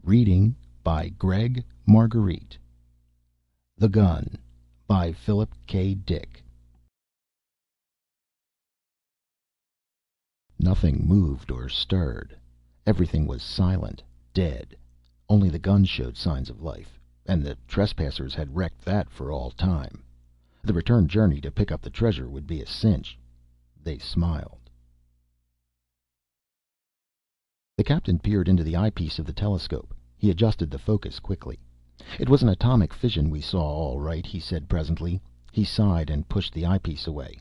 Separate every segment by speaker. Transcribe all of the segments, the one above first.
Speaker 1: Reading by Greg Marguerite. The Gun by Philip K. Dick. Nothing moved or stirred. Everything was silent, dead. Only the gun showed signs of life, and the trespassers had wrecked that for all time. The return journey to pick up the treasure would be a cinch. They smiled. The captain peered into the eyepiece of the telescope. He adjusted the focus quickly. "It was an atomic fission we saw, all right," he said presently. He sighed and pushed the eyepiece away.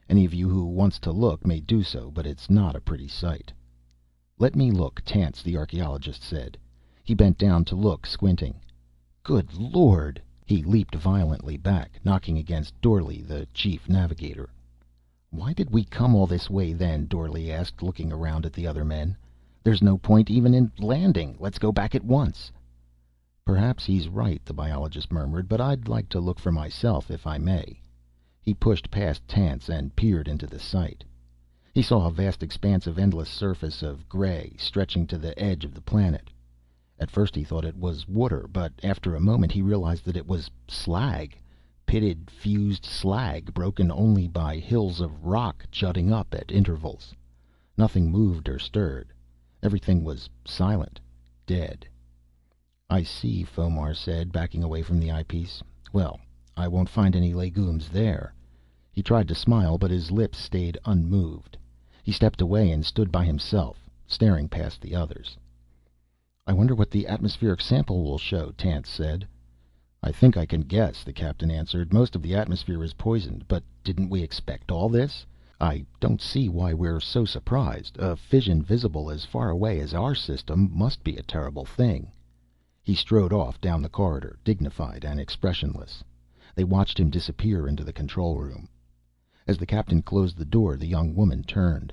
Speaker 1: "Any of you who wants to look may do so, but it's not a pretty sight." "Let me look, Tance," the archaeologist said. He bent down to look, squinting. "Good Lord!" He leaped violently back, knocking against Dorley, the chief navigator. "Why did we come all this way, then?" Dorley asked, looking around at the other men. "There's no point even in landing. Let's go back at once." "Perhaps he's right," the biologist murmured, "but I'd like to look for myself, if I may." He pushed past Tance and peered into the sight. He saw a vast expanse of endless surface of gray, stretching to the edge of the planet. At first he thought it was water, but after a moment he realized that it was slag. Pitted, fused slag, broken only by hills of rock jutting up at intervals. Nothing moved or stirred. Everything was silent, dead. "I see," Fomar said, backing away from the eyepiece. "Well, I won't find any legumes there." He tried to smile, but his lips stayed unmoved. He stepped away and stood by himself, staring past the others. "I wonder what the atmospheric sample will show," Tance said. "I think I can guess," the captain answered. "Most of the atmosphere is poisoned, but didn't we expect all this? I don't see why we're so surprised. A fission visible as far away as our system must be a terrible thing." He strode off down the corridor, dignified and expressionless. They watched him disappear into the control room. As the captain closed the door, the young woman turned.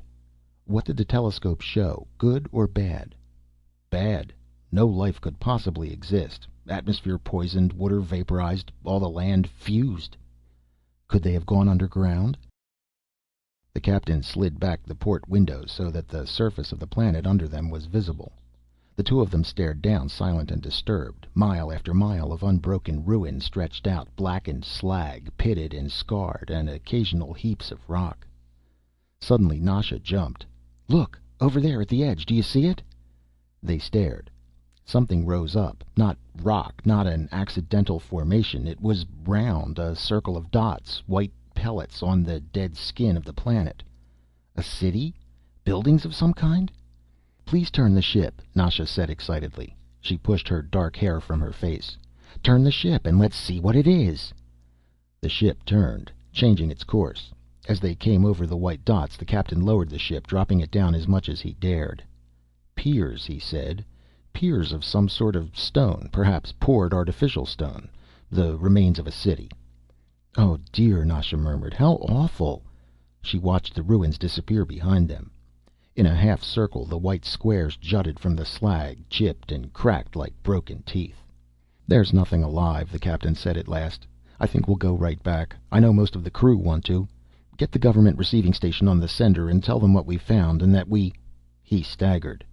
Speaker 1: "What did the telescope show, good or bad?" "Bad. No life could possibly exist. Atmosphere poisoned, water vaporized, all the land fused." "Could they have gone underground?" The captain slid back the port windows so that the surface of the planet under them was visible. The two of them stared down, silent and disturbed. Mile after mile of unbroken ruin stretched out, blackened slag, pitted and scarred, and occasional heaps of rock. Suddenly Nasha jumped. "Look! Over there at the edge! Do you see it?" They stared. Something rose up. Not rock, not an accidental formation. It was round, a circle of dots, white pellets on the dead skin of the planet. A city? Buildings of some kind? "Please turn the ship," Nasha said excitedly. She pushed her dark hair from her face. "Turn the ship and let's see what it is." The ship turned, changing its course. As they came over the white dots, the captain lowered the ship, dropping it down as much as he dared. "Piers," he said. "Piers of some sort of stone, perhaps poured artificial stone. The remains of a city." "Oh dear," Nasha murmured. "How awful." She watched the ruins disappear behind them. In a half circle, the white squares jutted from the slag, chipped and cracked like broken teeth. "There's nothing alive," the captain said at last. "I think we'll go right back. I know most of the crew want to. Get the government receiving station on the sender and tell them what we found and that we—" He staggered.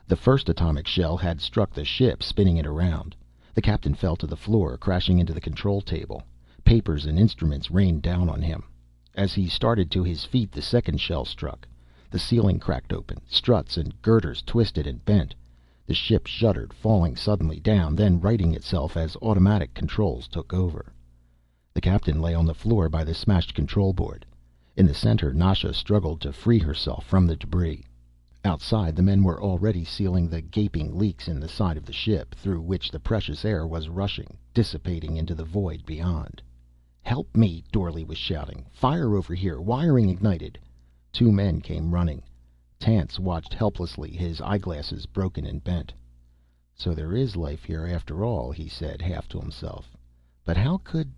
Speaker 1: The first atomic shell had struck the ship, spinning it around. The captain fell to the floor, crashing into the control table. Papers and instruments rained down on him. As he started to his feet, the second shell struck. The ceiling cracked open. Struts and girders twisted and bent. The ship shuddered, falling suddenly down, then righting itself as automatic controls took over. The captain lay on the floor by the smashed control board. In the center, Nasha struggled to free herself from the debris. Outside, the men were already sealing the gaping leaks in the side of the ship, through which the precious air was rushing, dissipating into the void beyond. "Help me!" Dorley was shouting. "Fire over here! Wiring ignited!" Two men came running. Tance watched helplessly, his eyeglasses broken and bent. "So there is life here after all," he said, half to himself. "But how could—"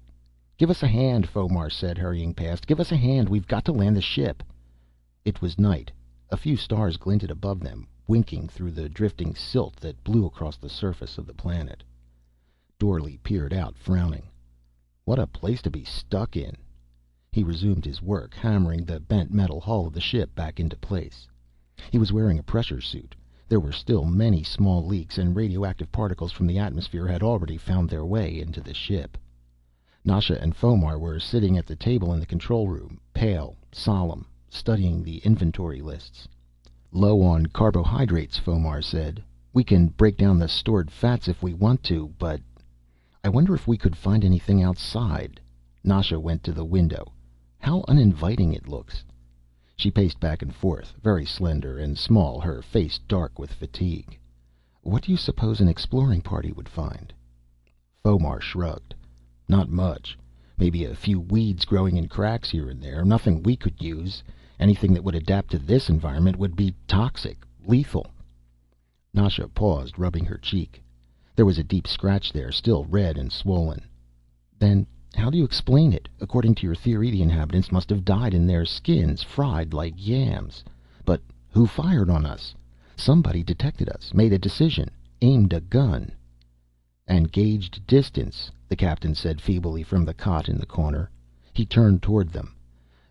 Speaker 1: "Give us a hand," Fomar said, hurrying past. "Give us a hand. We've got to land the ship." It was night. A few stars glinted above them, winking through the drifting silt that blew across the surface of the planet. Dorley peered out, frowning. What a place to be stuck in. He resumed his work, hammering the bent metal hull of the ship back into place. He was wearing a pressure suit. There were still many small leaks, and radioactive particles from the atmosphere had already found their way into the ship. Nasha and Fomar were sitting at the table in the control room, pale, solemn, studying the inventory lists. "Low on carbohydrates," Fomar said. "We can break down the stored fats if we want to, but I wonder if we could find anything outside." Nasha went to the window. "How uninviting it looks." She paced back and forth, very slender and small, her face dark with fatigue. "What do you suppose an exploring party would find?" Fomar shrugged. "Not much. Maybe a few weeds growing in cracks here and there. Nothing we could use. Anything that would adapt to this environment would be toxic, lethal." Nasha paused, rubbing her cheek. There was a deep scratch there, still red and swollen. "Then how do you explain it? According to your theory, the inhabitants must have died in their skins, fried like yams. But who fired on us? Somebody detected us, made a decision, aimed a gun." "And gauged distance," the captain said feebly from the cot in the corner. He turned toward them.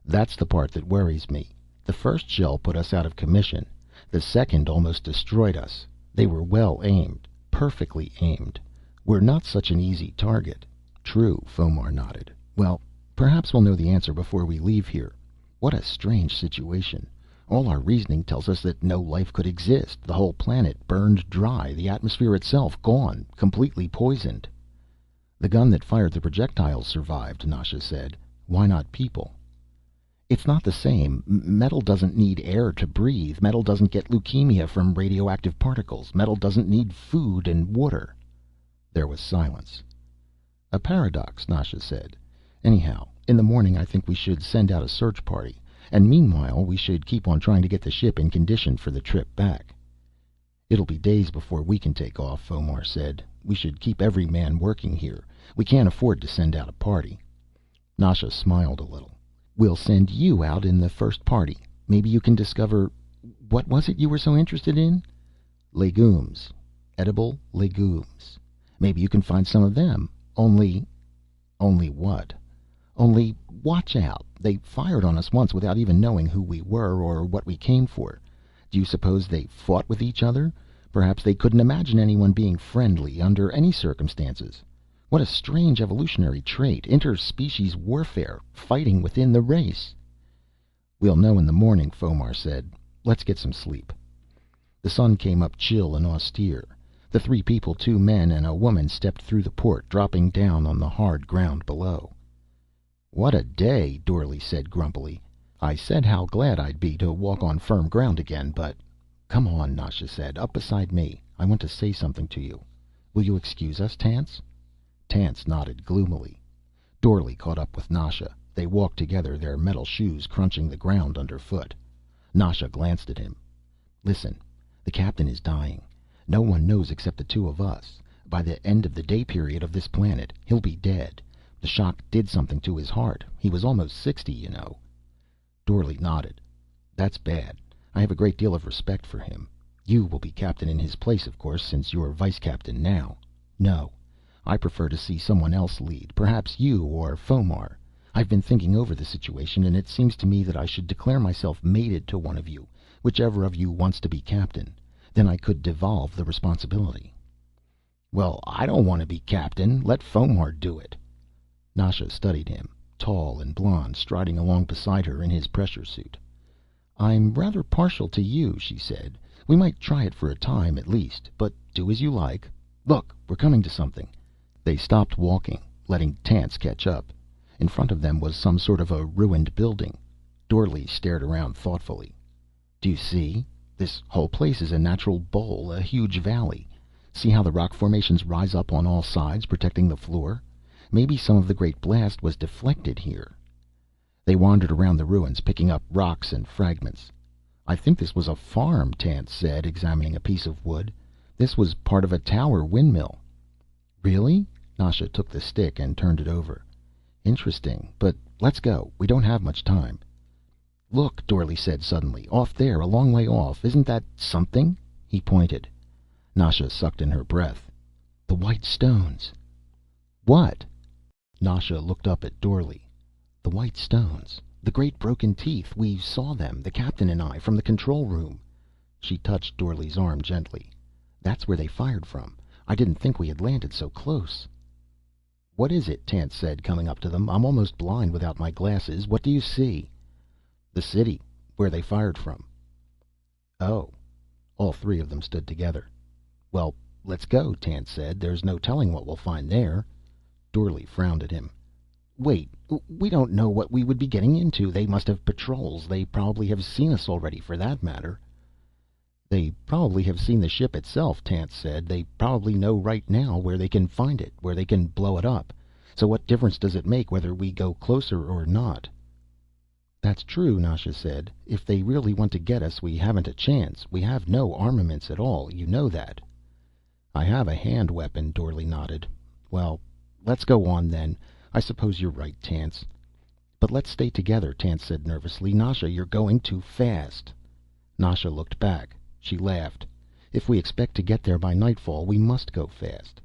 Speaker 1: "That's the part that worries me. The first shell put us out of commission. The second almost destroyed us. They were well aimed, perfectly aimed. We're not such an easy target." "True," Fomar nodded. "Well, perhaps we'll know the answer before we leave here. What a strange situation. All our reasoning tells us that no life could exist. The whole planet burned dry, the atmosphere itself gone, completely poisoned." "The gun that fired the projectiles survived," Nasha said. "Why not people?" "It's not the same. Metal doesn't need air to breathe. Metal doesn't get leukemia from radioactive particles. Metal doesn't need food and water." There was silence. "A paradox," Nasha said. "Anyhow, in the morning I think we should send out a search party. And meanwhile we should keep on trying to get the ship in condition for the trip back." "It'll be days before we can take off," Fomar said. "We should keep every man working here. We can't afford to send out a party." Nasha smiled a little. "We'll send you out in the first party. Maybe you can discover what was it you were so interested in?" "Legumes. Edible legumes. Maybe you can find some of them. Only—" "Only what?" "Only watch out. They fired on us once without even knowing who we were or what we came for. Do you suppose they fought with each other? Perhaps they couldn't imagine anyone being friendly under any circumstances. What a strange evolutionary trait, interspecies warfare, fighting within the race." "We'll know in the morning," Fomar said. "Let's get some sleep." The sun came up chill and austere. The three people, two men and a woman, stepped through the port, dropping down on the hard ground below. "What a day," Dorley said grumpily. "I said how glad I'd be to walk on firm ground again, but—" "Come on," Nasha said. "Up beside me. I want to say something to you. Will you excuse us, Tance?" Tance nodded gloomily. Dorley caught up with Nasha. They walked together, their metal shoes crunching the ground underfoot. Nasha glanced at him. "Listen, the captain is dying. No one knows except the two of us. By the end of the day period of this planet, he'll be dead. The shock did something to his heart. He was almost 60, you know." Dorley nodded. "That's bad. I have a great deal of respect for him. You will be captain in his place, of course, since you're vice captain now. No, I prefer to see someone else lead. Perhaps you or Fomar. I've been thinking over the situation, and it seems to me that I should declare myself mated to one of you, whichever of you wants to be captain. Then I could devolve the responsibility." "Well, I don't want to be captain. Let Fomar do it." Nasha studied him, tall and blond, striding along beside her in his pressure suit. "I'm rather partial to you," she said. "We might try it for a time, at least. But do as you like. Look, we're coming to something." They stopped walking, letting Tance catch up. In front of them was some sort of a ruined building. Dorley stared around thoughtfully. "Do you see? This whole place is a natural bowl, a huge valley. See how the rock formations rise up on all sides, protecting the floor? Maybe some of the great blast was deflected here." They wandered around the ruins, picking up rocks and fragments. "I think this was a farm," Tance said, examining a piece of wood. "This was part of a tower windmill." "Really?" Nasha took the stick and turned it over. "Interesting. But let's go. We don't have much time." "Look," Dorley said suddenly. "Off there, a long way off. Isn't that something?" He pointed. Nasha sucked in her breath. "The white stones." "What?" Nasha looked up at Dorley. "The white stones. The great broken teeth. We saw them, the captain and I, from the control room." She touched Dorley's arm gently. "That's where they fired from. I didn't think we had landed so close." "What is it?" Tance said, coming up to them. "I'm almost blind without my glasses. What do you see?" "The city. Where they fired from." "Oh." All three of them stood together. "Well, let's go," Tance said. "There's no telling what we'll find there." Dorle frowned at him. "Wait. We don't know what we would be getting into. They must have patrols. They probably have seen us already, for that matter." "They probably have seen the ship itself," Tance said. "They probably know right now where they can find it, where they can blow it up. So what difference does it make whether we go closer or not?" "That's true," Nasha said. "If they really want to get us, we haven't a chance. We have no armaments at all. You know that." "I have a hand weapon," Dorle nodded. "Well, let's go on then. I suppose you're right, Tance." "But let's stay together," Tance said nervously. "Nasha, you're going too fast." Nasha looked back. She laughed. "If we expect to get there by nightfall, we must go fast."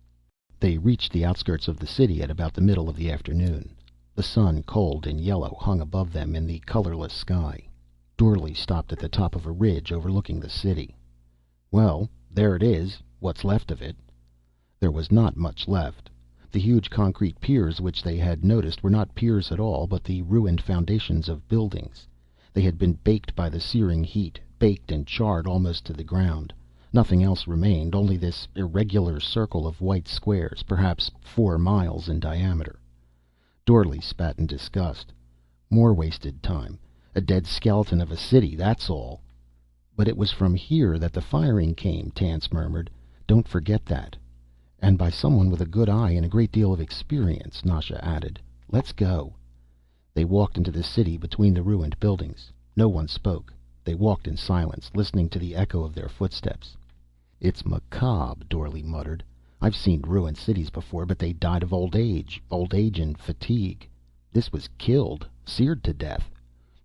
Speaker 1: They reached the outskirts of the city at about the middle of the afternoon. The sun, cold and yellow, hung above them in the colorless sky. Dorle stopped at the top of a ridge overlooking the city. "Well, there it is. What's left of it." There was not much left. The huge concrete piers which they had noticed were not piers at all, but the ruined foundations of buildings. They had been baked by the searing heat, baked and charred almost to the ground. Nothing else remained, only this irregular circle of white squares, perhaps 4 miles in diameter. Dorle spat in disgust. "More wasted time. A dead skeleton of a city, that's all." "But it was from here that the firing came," Tance murmured. "Don't forget that." "And by someone with a good eye and a great deal of experience," Nasha added. "Let's go." They walked into the city between the ruined buildings. No one spoke. They walked in silence, listening to the echo of their footsteps. "It's macabre," Dorle muttered. "I've seen ruined cities before, but they died of old age and fatigue. This was killed, seared to death.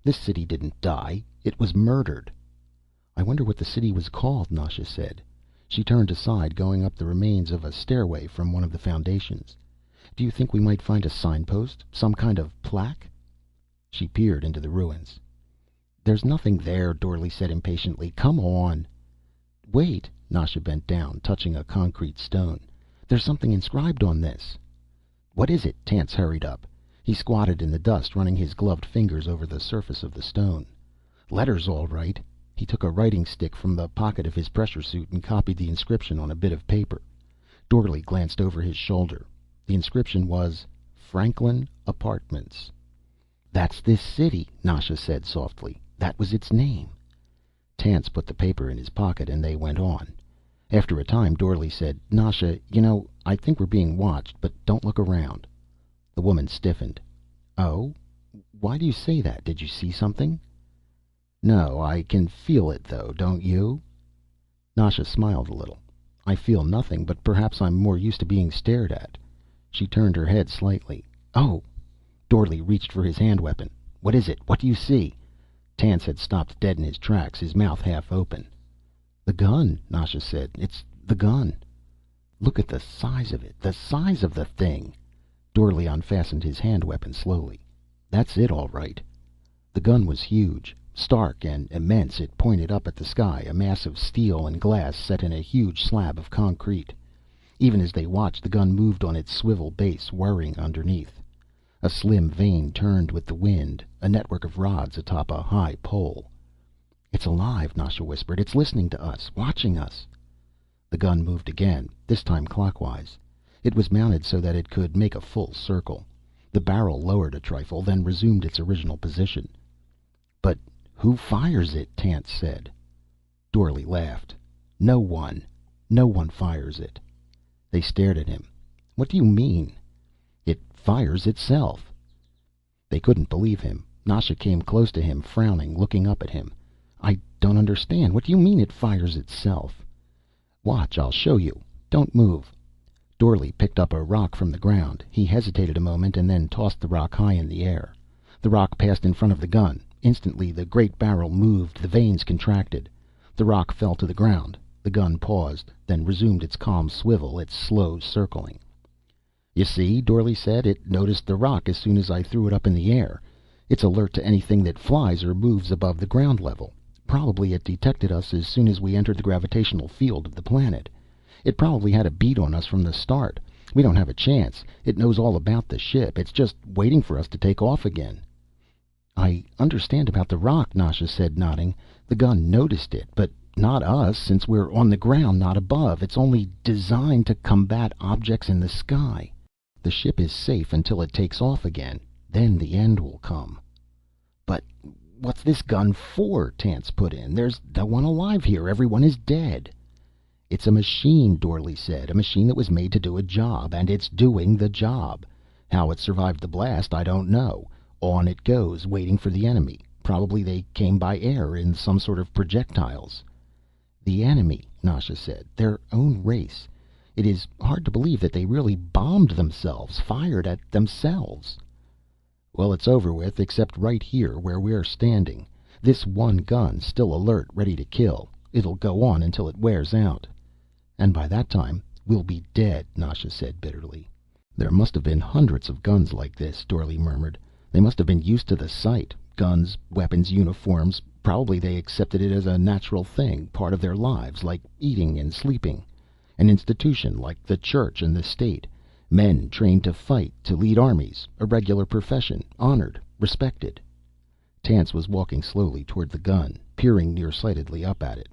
Speaker 1: This city didn't die. It was murdered." "I wonder what the city was called," Nasha said. She turned aside, going up the remains of a stairway from one of the foundations. "Do you think we might find a signpost? Some kind of plaque?" She peered into the ruins. "There's nothing there," Dorle said impatiently. "Come on." "Wait." Nasha bent down, touching a concrete stone. "There's something inscribed on this." "What is it?" Tance hurried up. He squatted in the dust, running his gloved fingers over the surface of the stone. "Letters, all right." He took a writing stick from the pocket of his pressure suit and copied the inscription on a bit of paper. Dorle glanced over his shoulder. The inscription was, "Franklin Apartments." "That's this city," Nasha said softly. "That was its name." Tance put the paper in his pocket and they went on. After a time, Dorle said, "Nasha, you know, I think we're being watched, but don't look around." The woman stiffened. "Oh? Why do you say that? Did you see something?" "No, I can feel it though, don't you?" Nasha smiled a little. "I feel nothing, but perhaps I'm more used to being stared at." She turned her head slightly. "Oh!" Dorle reached for his hand weapon. "What is it? What do you see?" Tance had stopped dead in his tracks, his mouth half open. "The gun," Nasha said. "It's the gun." "Look at the size of it. The size of the thing." Dorle unfastened his hand weapon slowly. "That's it, all right." The gun was huge. Stark and immense, it pointed up at the sky, a mass of steel and glass set in a huge slab of concrete. Even as they watched, the gun moved on its swivel base, whirring underneath. A slim vane turned with the wind, a network of rods atop a high pole. "It's alive," Nasha whispered. "It's listening to us, watching us." The gun moved again, this time clockwise. It was mounted so that it could make a full circle. The barrel lowered a trifle, then resumed its original position. "But who fires it?" Tance said. Dorle laughed. "No one. No one fires it." They stared at him. "What do you mean?" "It fires itself." They couldn't believe him. Nasha came close to him, frowning, looking up at him. "I don't understand. What do you mean it fires itself?" "Watch, I'll show you. Don't move." Dorle picked up a rock from the ground. He hesitated a moment and then tossed the rock high in the air. The rock passed in front of the gun. Instantly the great barrel moved, the vanes contracted. The rock fell to the ground. The gun paused, then resumed its calm swivel, its slow circling. "You see," Dorle said. "It noticed the rock as soon as I threw it up in the air. It's alert to anything that flies or moves above the ground level. Probably it detected us as soon as we entered the gravitational field of the planet. It probably had a bead on us from the start. We don't have a chance. It knows all about the ship. It's just waiting for us to take off again." "I understand about the rock," Nasha said, nodding. "The gun noticed it, but not us, since we're on the ground, not above. It's only designed to combat objects in the sky. The ship is safe until it takes off again. Then the end will come." "But what's this gun for?" Tance put in. "There's no one alive here. Everyone is dead." "It's a machine," Dorley said. "A machine that was made to do a job, and it's doing the job. How it survived the blast, I don't know. On it goes, waiting for the enemy. Probably they came by air in some sort of projectiles." "The enemy," Nasha said. "Their own race. It is hard to believe that they really bombed themselves, fired at themselves." "Well, it's over with, except right here where we're standing. This one gun, still alert, ready to kill. It'll go on until it wears out." "And by that time, we'll be dead," Nasha said bitterly. "There must have been hundreds of guns like this," Dorley murmured. "They must have been used to the sight. Guns, weapons, uniforms. Probably they accepted it as a natural thing, part of their lives, like eating and sleeping. An institution, like the church and the state. Men trained to fight, to lead armies. A regular profession, honored, respected." Tance was walking slowly toward the gun, peering nearsightedly up at it.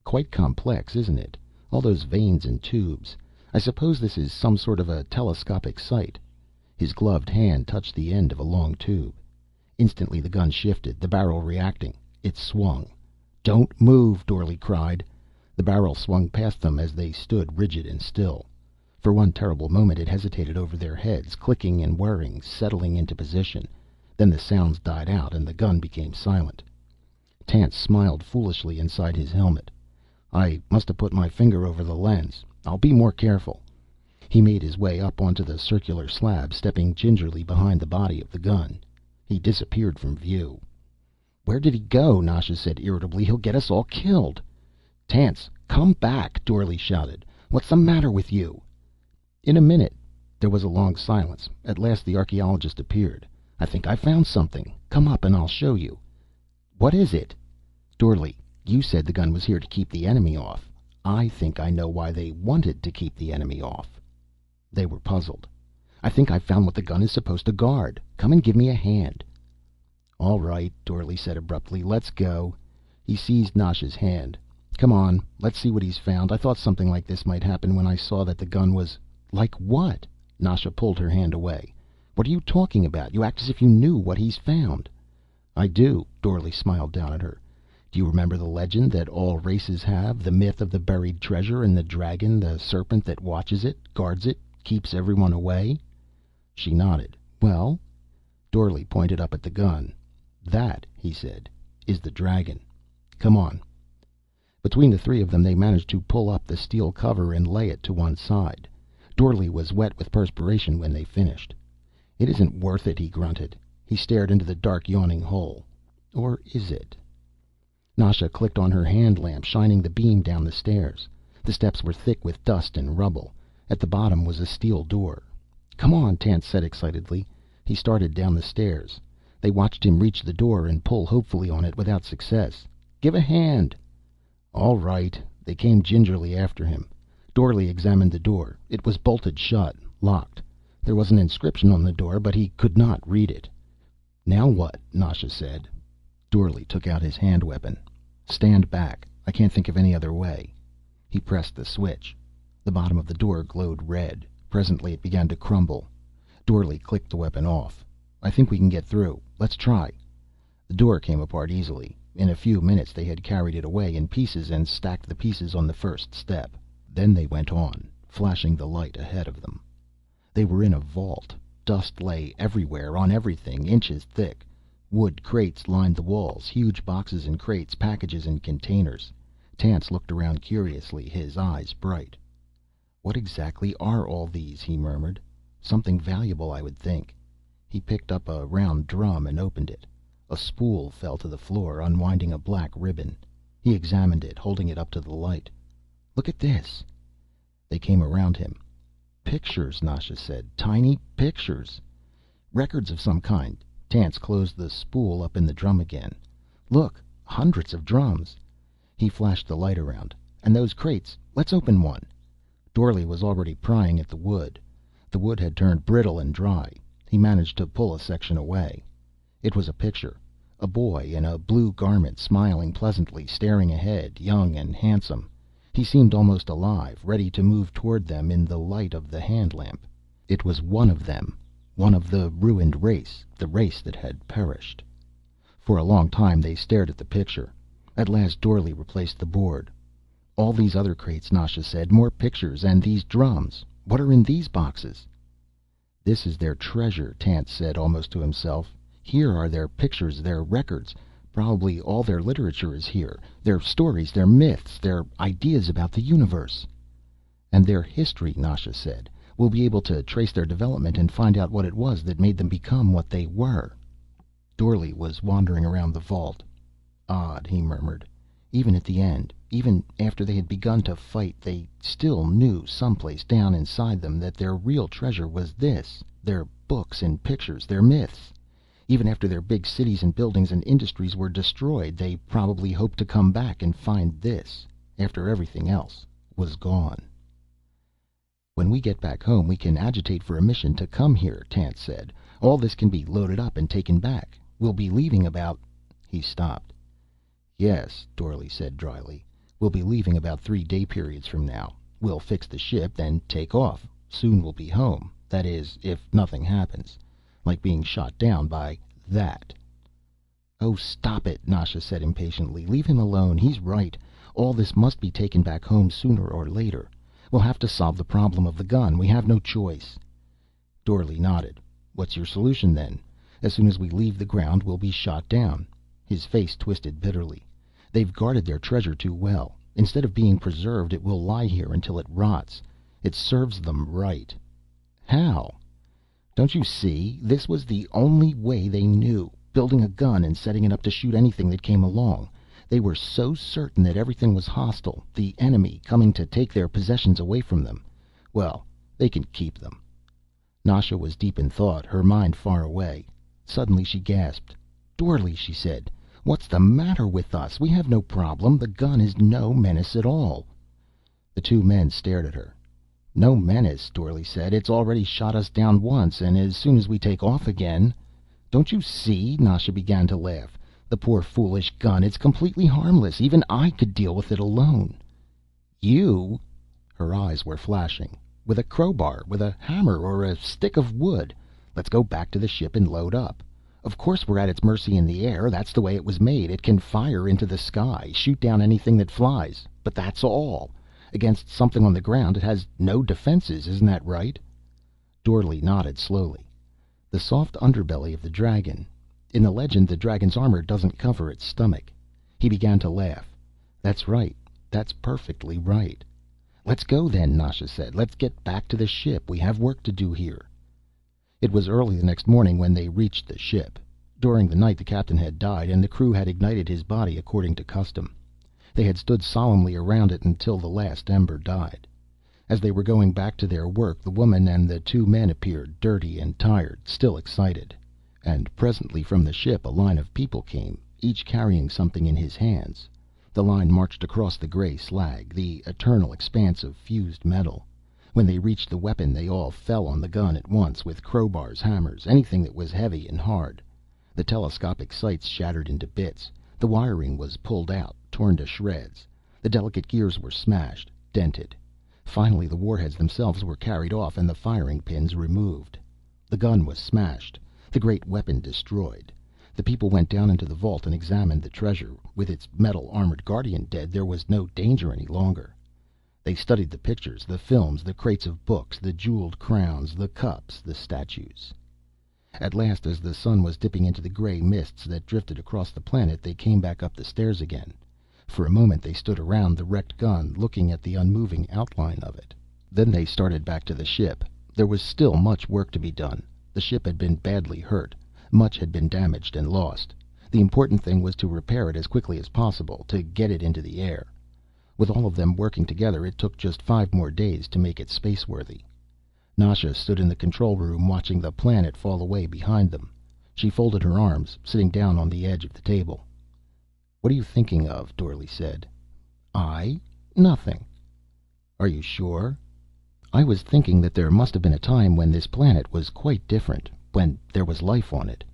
Speaker 1: "Quite complex, isn't it? All those vanes and tubes. I suppose this is some sort of a telescopic sight." His gloved hand touched the end of a long tube. Instantly the gun shifted, the barrel reacting. It swung. "Don't move!" Dorley cried. The barrel swung past them as they stood rigid and still. For one terrible moment it hesitated over their heads, clicking and whirring, settling into position. Then the sounds died out and the gun became silent. Tance smiled foolishly inside his helmet. "I must have put my finger over the lens. I'll be more careful." He made his way up onto the circular slab, stepping gingerly behind the body of the gun. He disappeared from view. "Where did he go?" Nasha said irritably. "He'll get us all killed." "Tance, come back!" Dorley shouted. "What's the matter with you?" "In a minute." There was a long silence. At last the archaeologist appeared. "I think I found something. Come up and I'll show you." "What is it?" "Dorley, you said the gun was here to keep the enemy off. I think I know why they wanted to keep the enemy off." They were puzzled. "I think I've found what the gun is supposed to guard. Come and give me a hand." "All right," Dorley said abruptly. "Let's go." He seized Nasha's hand. "Come on, let's see what he's found. I thought something like this might happen when I saw that the gun was—" "Like what?" Nasha pulled her hand away. "What are you talking about? You act as if you knew what he's found." "I do." Dorley smiled down at her. "Do you remember the legend that all races have? The myth of the buried treasure and the dragon, the serpent that watches it, guards it, keeps everyone away?" She nodded. "Well?" Dorley pointed up at the gun. "That," he said, "is the dragon. Come on." Between the three of them they managed to pull up the steel cover and lay it to one side. Dorley was wet with perspiration when they finished. "It isn't worth it," he grunted. He stared into the dark yawning hole. Or is it? Nasha clicked on her hand lamp, shining the beam down the stairs. The steps were thick with dust and rubble. At the bottom was a steel door. "Come on," Tance said excitedly. He started down the stairs. They watched him reach the door and pull hopefully on it without success. "Give a hand." "All right." They came gingerly after him. Dorley examined the door. It was bolted shut, locked. There was an inscription on the door, but he could not read it. "Now what?" Nasha said. Dorley took out his hand weapon. "Stand back. I can't think of any other way." He pressed the switch. The bottom of the door glowed red. Presently it began to crumble. Dorley clicked the weapon off. "I think we can get through. Let's try." The door came apart easily. In a few minutes they had carried it away in pieces and stacked the pieces on the first step. Then they went on, flashing the light ahead of them. They were in a vault. Dust lay everywhere, on everything, inches thick. Wood crates lined the walls, huge boxes and crates, packages and containers. Tance looked around curiously, his eyes bright. "What exactly are all these?" he murmured. "Something valuable, I would think." He picked up a round drum and opened it. A spool fell to the floor, unwinding a black ribbon. He examined it, holding it up to the light. "Look at this." They came around him. "Pictures," Nasha said. "Tiny pictures." "Records of some kind." Tance closed the spool up in the drum again. "Look, Hundreds of drums. He flashed the light around. And those crates. Let's open one. Dorle was already prying at the wood. The wood had turned brittle and dry. He managed to pull a section away. It was a picture. A boy in a blue garment, smiling pleasantly, staring ahead, young and handsome. He seemed almost alive, ready to move toward them in the light of the hand lamp. It was one of them. One of the ruined race, the race that had perished. For a long time they stared at the picture. At last Dorle replaced the board. "All these other crates," Nasha said. "More pictures. And these drums. What are in these boxes?" "This is their treasure," Tance said, almost to himself. "Here are their pictures, their records. Probably all their literature is here. Their stories, their myths, their ideas about the universe." "And their history," Nasha said. "We'll be able to trace their development and find out what it was that made them become what they were." Dorle was wandering around the vault. "Odd," he murmured. "Even at the end, even after they had begun to fight, they still knew someplace down inside them that their real treasure was this, their books and pictures, their myths. Even after their big cities and buildings and industries were destroyed, they probably hoped to come back and find this, after everything else was gone." "When we get back home, we can agitate for a mission to come here," Tance said. "All this can be loaded up and taken back. We'll be leaving about—" He stopped. "Yes," Dorle said dryly. "We'll be leaving about 3 day periods from now. We'll fix the ship, then take off. Soon we'll be home. That is, if nothing happens. Like being shot down by that." "Oh, stop it," Nasha said impatiently. "Leave him alone. He's right. All this must be taken back home sooner or later. We'll have to solve the problem of the gun. We have no choice." Dorle nodded. "What's your solution, then? As soon as we leave the ground, we'll be shot down." His face twisted bitterly. "They've guarded their treasure too well. Instead of being preserved, it will lie here until it rots. It serves them right." "How?" "Don't you see? This was the only way they knew. Building a gun and setting it up to shoot anything that came along. They were so certain that everything was hostile, the enemy, coming to take their possessions away from them. Well, they can keep them." Nasha was deep in thought, her mind far away. Suddenly she gasped. "Dorle," she said, "what's the matter with us? We have no problem. The gun is no menace at all." The two men stared at her. "No menace," Dorle said. "It's already shot us down once, and as soon as we take off again—" "Don't you see?" Nasha began to laugh. "The poor foolish gun. It's completely harmless. Even I could deal with it alone." "You?" Her eyes were flashing. "With a crowbar, with a hammer, or a stick of wood. Let's go back to the ship and load up. Of course we're at its mercy in the air. That's the way it was made. It can fire into the sky, shoot down anything that flies. But that's all. Against something on the ground, it has no defenses. Isn't that right?" Dorle nodded slowly. "The soft underbelly of the dragon. In the legend, the dragon's armor doesn't cover its stomach." He began to laugh. "That's right. That's perfectly right." "Let's go then," Nasha said. "Let's get back to the ship. We have work to do here." It was early the next morning when they reached the ship. During the night the captain had died, and the crew had ignited his body according to custom. They had stood solemnly around it until the last ember died. As they were going back to their work, the woman and the two men appeared, dirty and tired, still excited. And presently from the ship a line of people came, each carrying something in his hands. The line marched across the gray slag, the eternal expanse of fused metal. When they reached the weapon, they all fell on the gun at once, with crowbars, hammers, anything that was heavy and hard. The telescopic sights shattered into bits. The wiring was pulled out, torn to shreds. The delicate gears were smashed, dented. Finally the warheads themselves were carried off and the firing pins removed. The gun was smashed, the great weapon destroyed. The people went down into the vault and examined the treasure. With its metal armored guardian dead, there was no danger any longer. They studied the pictures, the films, the crates of books, the jeweled crowns, the cups, the statues. At last, as the sun was dipping into the gray mists that drifted across the planet, they came back up the stairs again. For a moment they stood around the wrecked gun, looking at the unmoving outline of it. Then they started back to the ship. There was still much work to be done. The ship had been badly hurt. Much had been damaged and lost. The important thing was to repair it as quickly as possible, to get it into the air. With all of them working together, it took just 5 more days to make it spaceworthy. Nasha stood in the control room watching the planet fall away behind them. She folded her arms, sitting down on the edge of the table. "What are you thinking of?" Dorley said. "I? Nothing." "Are you sure?" "I was thinking that there must have been a time when this planet was quite different, when there was life on it."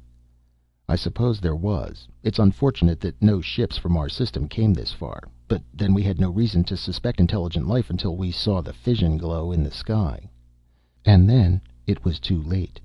Speaker 1: "I suppose there was. It's unfortunate that no ships from our system came this far. But then we had no reason to suspect intelligent life until we saw the fission glow in the sky." "And then it was too late."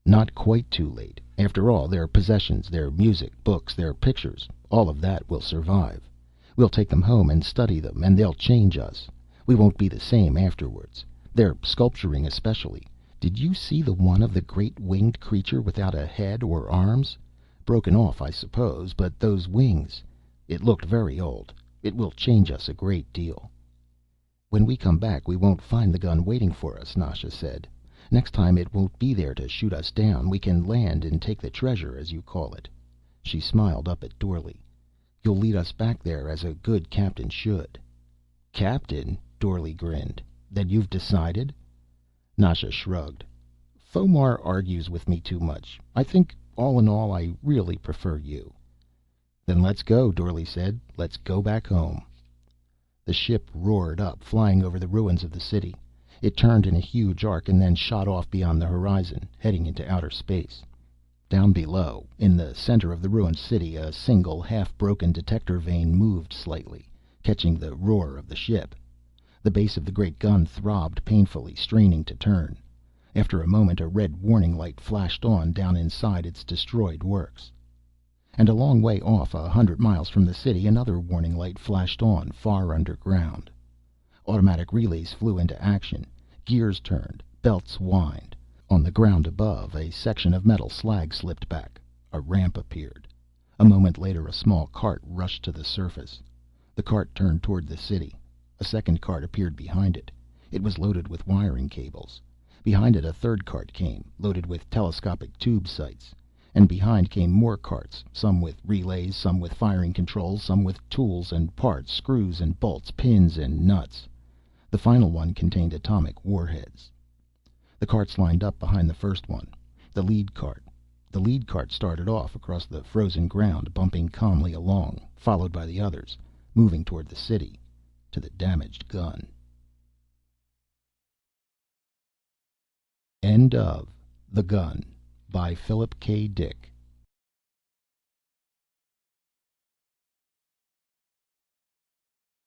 Speaker 1: "Not quite too late. After all, their possessions, their music, books, their pictures, all of that will survive. We'll take them home and study them, and they'll change us. We won't be the same afterwards. Their sculpturing especially. Did you see the one of the great winged creature without a head or arms? Broken off, I suppose, but those wings. It looked very old. It will change us a great deal." "When we come back we won't find the gun waiting for us," Nasha said. "Next time it won't be there to shoot us down. We can land and take the treasure, as you call it." She smiled up at Dorle. "You'll lead us back there as a good captain should." "Captain?" Dorle grinned. "Then you've decided?" Nasha shrugged. "Fomar argues with me too much. I think, all in all, I really prefer you." "Then let's go," Dorle said. "Let's go back home." The ship roared up, flying over the ruins of the city. It turned in a huge arc and then shot off beyond the horizon, heading into outer space. Down below, in the center of the ruined city, a single, half-broken detector vane moved slightly, catching the roar of the ship. The base of the great gun throbbed painfully, straining to turn. After a moment, a red warning light flashed on down inside its destroyed works. And a long way off, 100 miles from the city, another warning light flashed on, far underground. Automatic relays flew into action. Gears turned, belts whined. On the ground above, a section of metal slag slipped back. A ramp appeared. A moment later, a small cart rushed to the surface. The cart turned toward the city. A second cart appeared behind it. It was loaded with wiring cables. Behind it, a third cart came, loaded with telescopic tube sights. And behind came more carts, some with relays, some with firing controls, some with tools and parts, screws and bolts, pins and nuts. The final one contained atomic warheads. The carts lined up behind the first one. The lead cart. The lead cart started off across the frozen ground, bumping calmly along, followed by the others, moving toward the city, to the damaged gun. End of The Gun by Philip K. Dick.